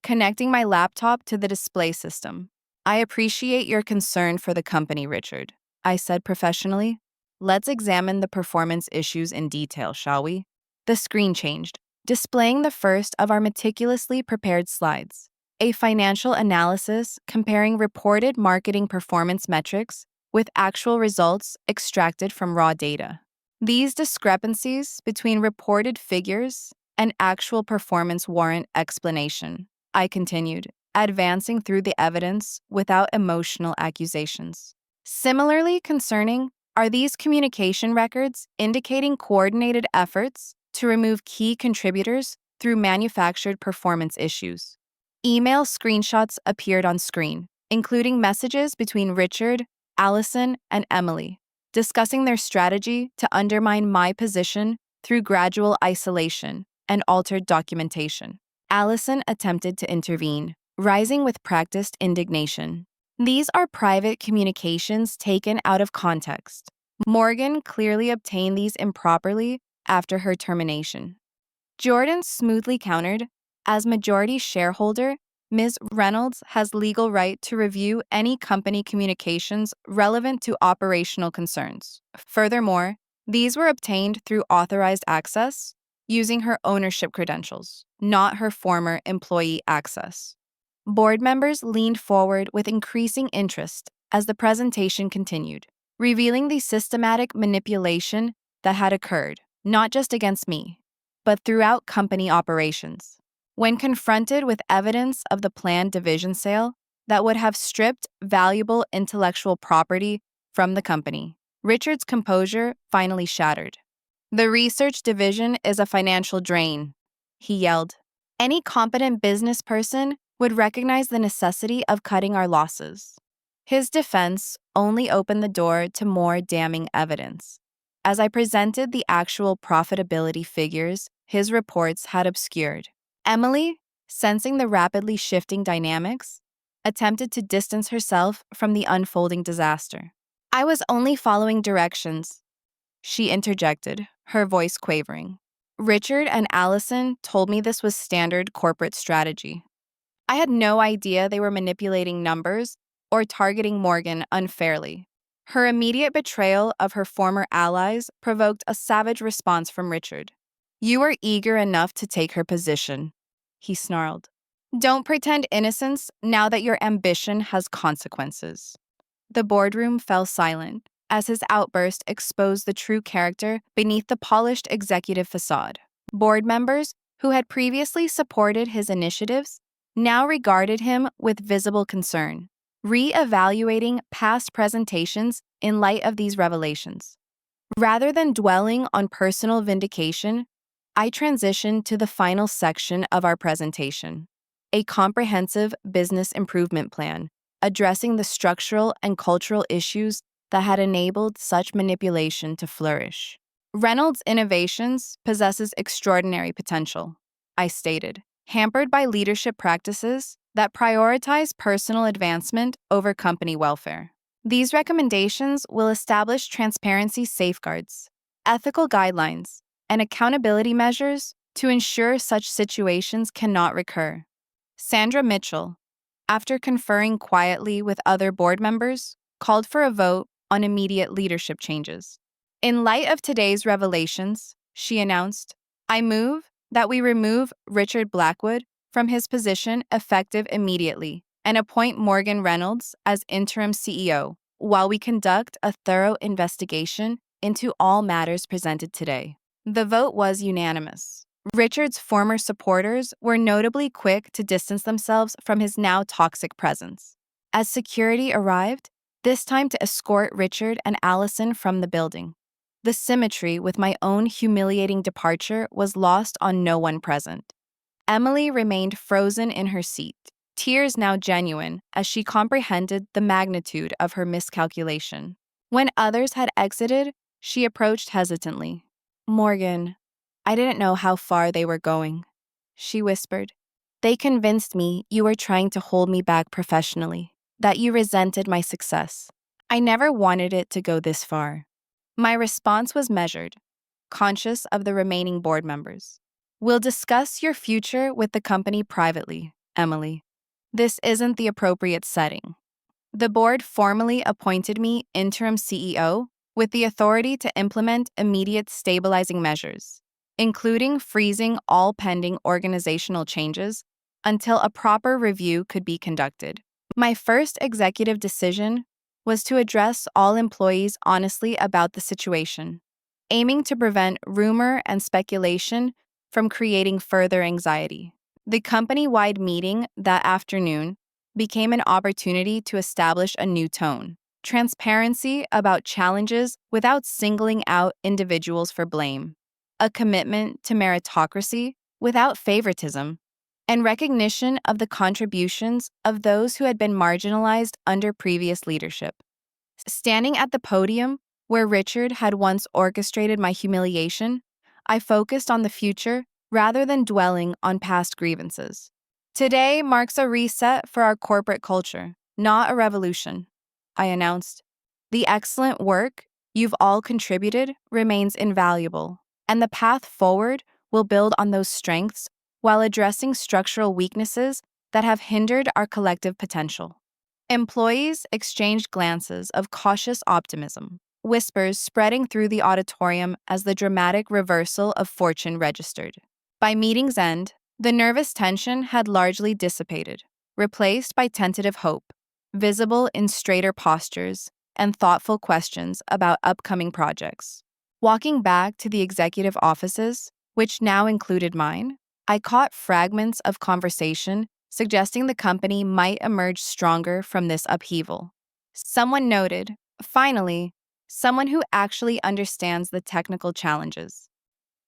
connecting my laptop to the display system. I appreciate your concern for the company, Richard, I said professionally. Let's examine the performance issues in detail, shall we? The screen changed, displaying the first of our meticulously prepared slides, a financial analysis comparing reported marketing performance metrics with actual results extracted from raw data. These discrepancies between reported figures and actual performance warrant explanation, I continued, advancing through the evidence without emotional accusations. Similarly concerning are these communication records indicating coordinated efforts to remove key contributors through manufactured performance issues. Email screenshots appeared on screen, including messages between Richard, Allison, and Emily, discussing their strategy to undermine my position through gradual isolation and altered documentation. Allison attempted to intervene, rising with practiced indignation. These are private communications taken out of context. Morgan clearly obtained these improperly after her termination. Jordan smoothly countered, as majority shareholder, Ms. Reynolds has legal right to review any company communications relevant to operational concerns. Furthermore, these were obtained through authorized access using her ownership credentials, not her former employee access. Board members leaned forward with increasing interest as the presentation continued, revealing the systematic manipulation that had occurred, not just against me, but throughout company operations. When confronted with evidence of the planned division sale that would have stripped valuable intellectual property from the company, Richard's composure finally shattered. The research division is a financial drain, he yelled. Any competent business person would recognize the necessity of cutting our losses. His defense only opened the door to more damning evidence. As I presented the actual profitability figures his reports had obscured, Emily, sensing the rapidly shifting dynamics, attempted to distance herself from the unfolding disaster. I was only following directions, she interjected, her voice quavering. Richard and Allison told me this was standard corporate strategy. I had no idea they were manipulating numbers or targeting Morgan unfairly. Her immediate betrayal of her former allies provoked a savage response from Richard. You are eager enough to take her position, he snarled. Don't pretend innocence now that your ambition has consequences. The boardroom fell silent as his outburst exposed the true character beneath the polished executive facade. Board members who had previously supported his initiatives now regarded him with visible concern, re-evaluating past presentations in light of these revelations. Rather than dwelling on personal vindication, I transitioned to the final section of our presentation, a comprehensive business improvement plan addressing the structural and cultural issues that had enabled such manipulation to flourish. Reynolds Innovations possesses extraordinary potential, I stated, hampered by leadership practices that prioritize personal advancement over company welfare. These recommendations will establish transparency safeguards, ethical guidelines, and accountability measures to ensure such situations cannot recur. Sandra Mitchell, after conferring quietly with other board members, called for a vote on immediate leadership changes. In light of today's revelations, she announced, I move that we remove Richard Blackwood from his position effective immediately and appoint Morgan Reynolds as interim CEO while we conduct a thorough investigation into all matters presented today. The vote was unanimous. Richard's former supporters were notably quick to distance themselves from his now toxic presence. As security arrived, this time to escort Richard and Allison from the building, the symmetry with my own humiliating departure was lost on no one present. Emily remained frozen in her seat, tears now genuine as she comprehended the magnitude of her miscalculation. When others had exited, she approached hesitantly. Morgan, I didn't know how far they were going, she whispered. They convinced me you were trying to hold me back professionally, that you resented my success. I never wanted it to go this far. My response was measured, conscious of the remaining board members. We'll discuss your future with the company privately, Emily. This isn't the appropriate setting. The board formally appointed me interim CEO with the authority to implement immediate stabilizing measures, including freezing all pending organizational changes until a proper review could be conducted. My first executive decision was to address all employees honestly about the situation, aiming to prevent rumor and speculation from creating further anxiety. The company-wide meeting that afternoon became an opportunity to establish a new tone, transparency about challenges without singling out individuals for blame, a commitment to meritocracy without favoritism, and recognition of the contributions of those who had been marginalized under previous leadership. Standing at the podium where Richard had once orchestrated my humiliation, I focused on the future rather than dwelling on past grievances. Today marks a reset for our corporate culture, not a revolution, I announced. The excellent work you've all contributed remains invaluable, and the path forward will build on those strengths while addressing structural weaknesses that have hindered our collective potential. Employees exchanged glances of cautious optimism, whispers spreading through the auditorium as the dramatic reversal of fortune registered. By meeting's end, the nervous tension had largely dissipated, replaced by tentative hope, visible in straighter postures and thoughtful questions about upcoming projects. Walking back to the executive offices, which now included mine, I caught fragments of conversation suggesting the company might emerge stronger from this upheaval. Someone noted, finally, someone who actually understands the technical challenges.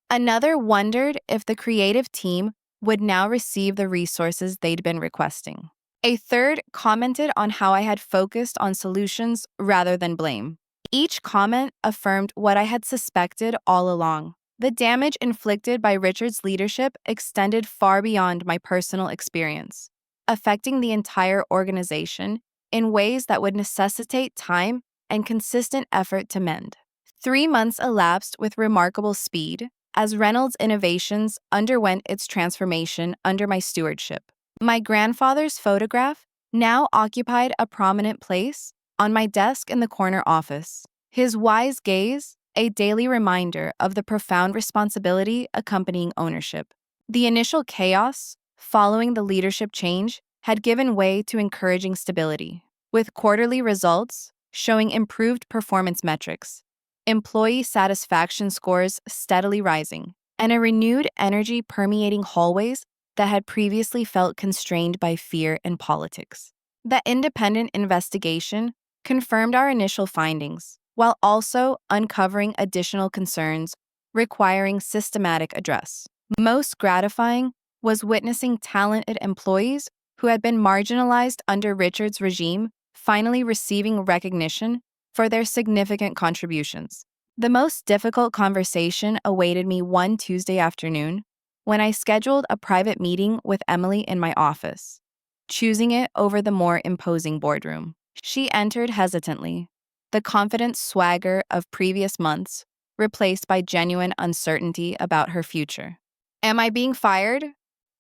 Another wondered if the creative team would now receive the resources they'd been requesting. A third commented on how I had focused on solutions rather than blame. Each comment affirmed what I had suspected all along. The damage inflicted by Richard's leadership extended far beyond my personal experience, affecting the entire organization in ways that would necessitate time and consistent effort to mend. 3 months elapsed with remarkable speed as Reynolds Innovations underwent its transformation under my stewardship. My grandfather's photograph now occupied a prominent place on my desk in the corner office. His wise gaze, a daily reminder of the profound responsibility accompanying ownership. The initial chaos, following the leadership change, had given way to encouraging stability. With quarterly results, showing improved performance metrics, employee satisfaction scores steadily rising, and a renewed energy permeating hallways that had previously felt constrained by fear and politics. The independent investigation confirmed our initial findings, while also uncovering additional concerns requiring systematic address. Most gratifying was witnessing talented employees who had been marginalized under Richard's regime finally receiving recognition for their significant contributions. The most difficult conversation awaited me one Tuesday afternoon when I scheduled a private meeting with Emily in my office, choosing it over the more imposing boardroom. She entered hesitantly, the confident swagger of previous months replaced by genuine uncertainty about her future. "Am I being fired?"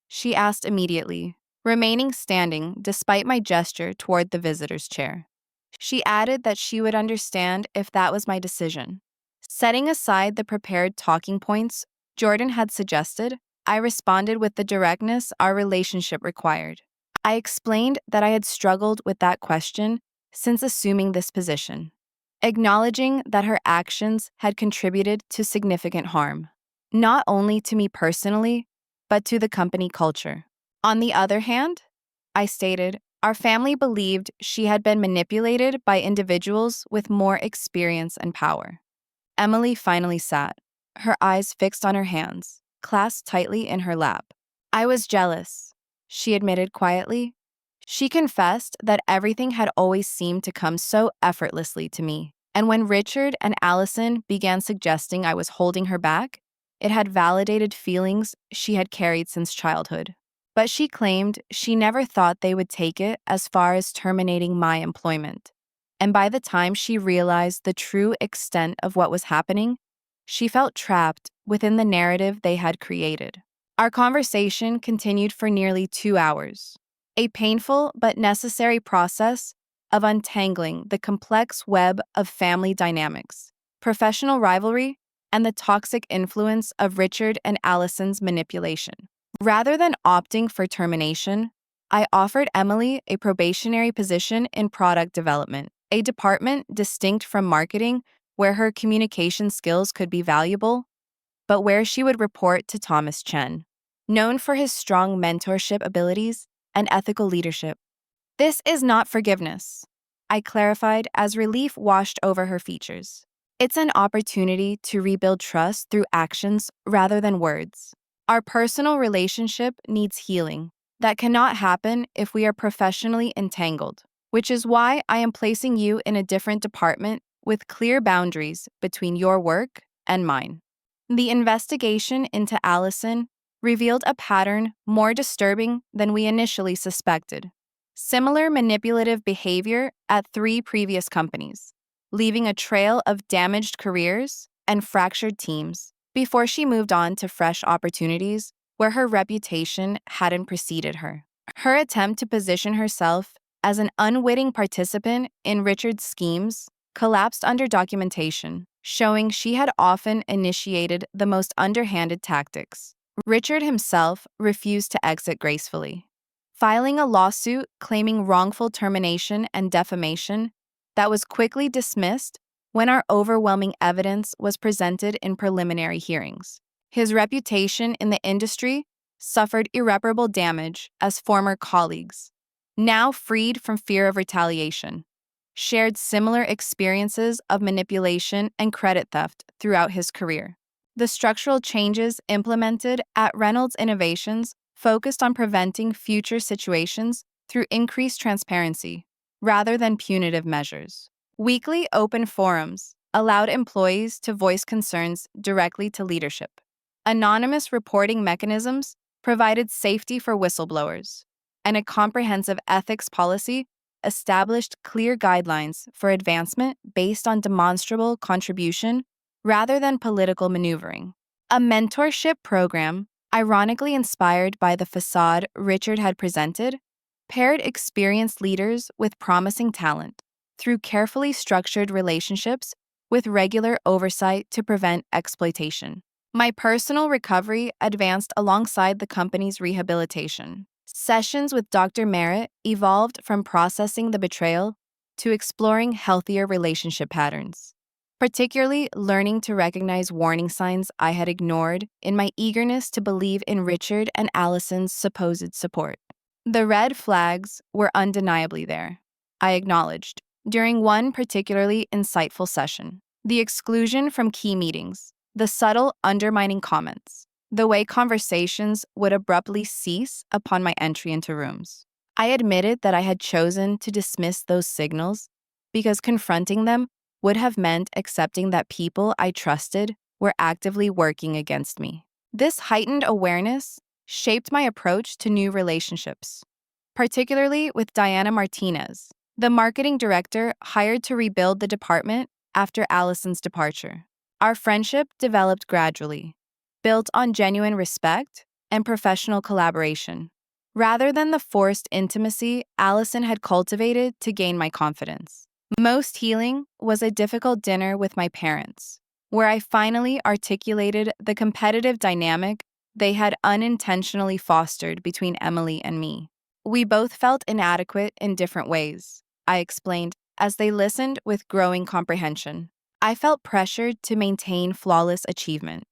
she asked immediately, remaining standing despite my gesture toward the visitor's chair. She added that she would understand if that was my decision. Setting aside the prepared talking points Jordan had suggested, I responded with the directness our relationship required. I explained that I had struggled with that question since assuming this position, acknowledging that her actions had contributed to significant harm, not only to me personally, but to the company culture. On the other hand, I stated, our family believed she had been manipulated by individuals with more experience and power. Emily finally sat, her eyes fixed on her hands, clasped tightly in her lap. "I was jealous," she admitted quietly. She confessed that everything had always seemed to come so effortlessly to me, and when Richard and Allison began suggesting I was holding her back, it had validated feelings she had carried since childhood. But she claimed she never thought they would take it as far as terminating my employment. And by the time she realized the true extent of what was happening, she felt trapped within the narrative they had created. Our conversation continued for nearly 2 hours, a painful but necessary process of untangling the complex web of family dynamics, professional rivalry, and the toxic influence of Richard and Allison's manipulation. Rather than opting for termination, I offered Emily a probationary position in product development, a department distinct from marketing where her communication skills could be valuable, but where she would report to Thomas Chen, known for his strong mentorship abilities and ethical leadership. "This is not forgiveness," I clarified as relief washed over her features. "It's an opportunity to rebuild trust through actions rather than words. Our personal relationship needs healing. That cannot happen if we are professionally entangled, which is why I am placing you in a different department with clear boundaries between your work and mine." The investigation into Allison revealed a pattern more disturbing than we initially suspected. Similar manipulative behavior at 3 previous companies, leaving a trail of damaged careers and fractured teams before she moved on to fresh opportunities where her reputation hadn't preceded her. Her attempt to position herself as an unwitting participant in Richard's schemes collapsed under documentation, showing she had often initiated the most underhanded tactics. Richard himself refused to exit gracefully, filing a lawsuit claiming wrongful termination and defamation that was quickly dismissed when our overwhelming evidence was presented in preliminary hearings. His reputation in the industry suffered irreparable damage as former colleagues, now freed from fear of retaliation, shared similar experiences of manipulation and credit theft throughout his career. The structural changes implemented at Reynolds Innovations focused on preventing future situations through increased transparency rather than punitive measures. Weekly open forums allowed employees to voice concerns directly to leadership. Anonymous reporting mechanisms provided safety for whistleblowers, and a comprehensive ethics policy established clear guidelines for advancement based on demonstrable contribution rather than political maneuvering. A mentorship program, ironically inspired by the facade Richard had presented, paired experienced leaders with promising talent through carefully structured relationships with regular oversight to prevent exploitation. My personal recovery advanced alongside the company's rehabilitation. Sessions with Dr. Merritt evolved from processing the betrayal to exploring healthier relationship patterns, particularly learning to recognize warning signs I had ignored in my eagerness to believe in Richard and Allison's supposed support. The red flags were undeniably there, I acknowledged, during one particularly insightful session. The exclusion from key meetings, the subtle undermining comments, the way conversations would abruptly cease upon my entry into rooms. I admitted that I had chosen to dismiss those signals because confronting them would have meant accepting that people I trusted were actively working against me. This heightened awareness shaped my approach to new relationships, particularly with Diana Martinez, the marketing director hired to rebuild the department after Allison's departure. Our friendship developed gradually, built on genuine respect and professional collaboration, rather than the forced intimacy Allison had cultivated to gain my confidence. Most healing was a difficult dinner with my parents, where I finally articulated the competitive dynamic they had unintentionally fostered between Emily and me. We both felt inadequate in different ways, I explained, as they listened with growing comprehension. I felt pressured to maintain flawless achievement,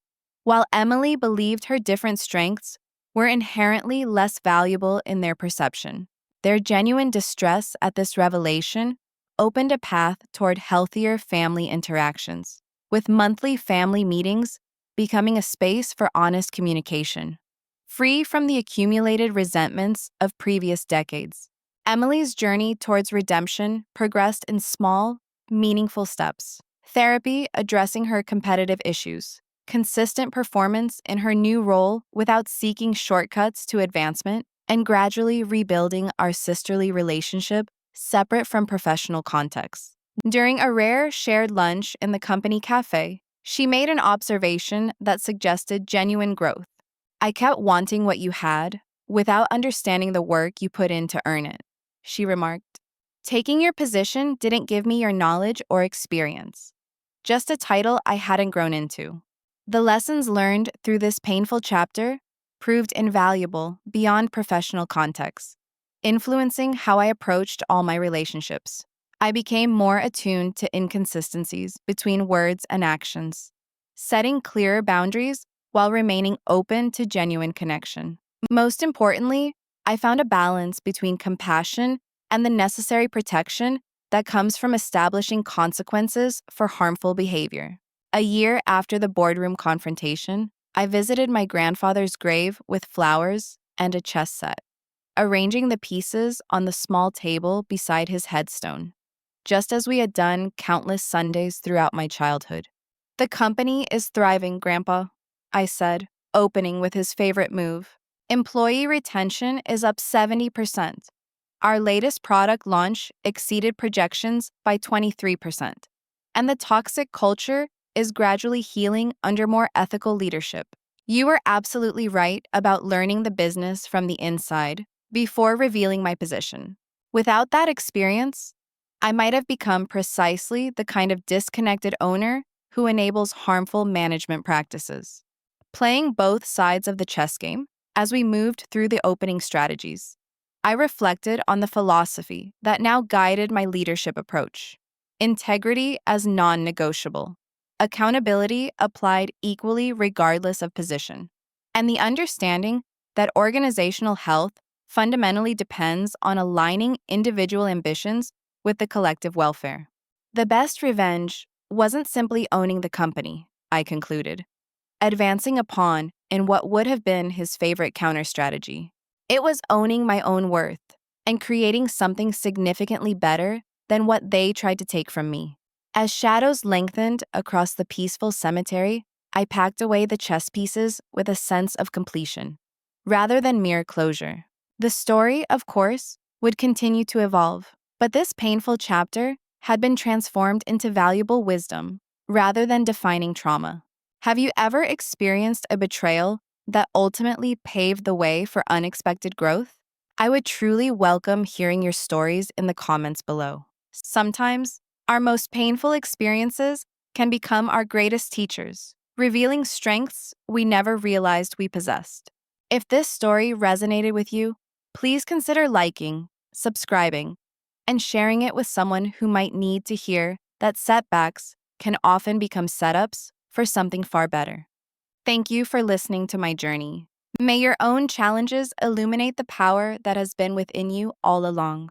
while Emily believed her different strengths were inherently less valuable in their perception. Their genuine distress at this revelation opened a path toward healthier family interactions, with monthly family meetings becoming a space for honest communication, free from the accumulated resentments of previous decades. Emily's journey towards redemption progressed in small, meaningful steps. Therapy addressing her competitive issues, consistent performance in her new role without seeking shortcuts to advancement, and gradually rebuilding our sisterly relationship separate from professional contexts. During a rare shared lunch in the company cafe, she made an observation that suggested genuine growth. I kept wanting what you had without understanding the work you put in to earn it, she remarked. Taking your position didn't give me your knowledge or experience, just a title I hadn't grown into. The lessons learned through this painful chapter proved invaluable beyond professional context, influencing how I approached all my relationships. I became more attuned to inconsistencies between words and actions, setting clearer boundaries while remaining open to genuine connection. Most importantly, I found a balance between compassion and the necessary protection that comes from establishing consequences for harmful behavior. A year after the boardroom confrontation, I visited my grandfather's grave with flowers and a chess set, arranging the pieces on the small table beside his headstone, just as we had done countless Sundays throughout my childhood. The company is thriving, Grandpa, I said, opening with his favorite move. Employee retention is up 70%. Our latest product launch exceeded projections by 23%. And the toxic culture is gradually healing under more ethical leadership. You were absolutely right about learning the business from the inside before revealing my position. Without that experience, I might have become precisely the kind of disconnected owner who enables harmful management practices. Playing both sides of the chess game, as we moved through the opening strategies, I reflected on the philosophy that now guided my leadership approach. Integrity as non-negotiable, accountability applied equally regardless of position, and the understanding that organizational health fundamentally depends on aligning individual ambitions with the collective welfare. The best revenge wasn't simply owning the company, I concluded, advancing a pawn in what would have been his favorite counter-strategy. It was owning my own worth and creating something significantly better than what they tried to take from me. As shadows lengthened across the peaceful cemetery, I packed away the chess pieces with a sense of completion, rather than mere closure. The story, of course, would continue to evolve, but this painful chapter had been transformed into valuable wisdom rather than defining trauma. Have you ever experienced a betrayal that ultimately paved the way for unexpected growth? I would truly welcome hearing your stories in the comments below. Sometimes, our most painful experiences can become our greatest teachers, revealing strengths we never realized we possessed. If this story resonated with you, please consider liking, subscribing, and sharing it with someone who might need to hear that setbacks can often become setups for something far better. Thank you for listening to my journey. May your own challenges illuminate the power that has been within you all along.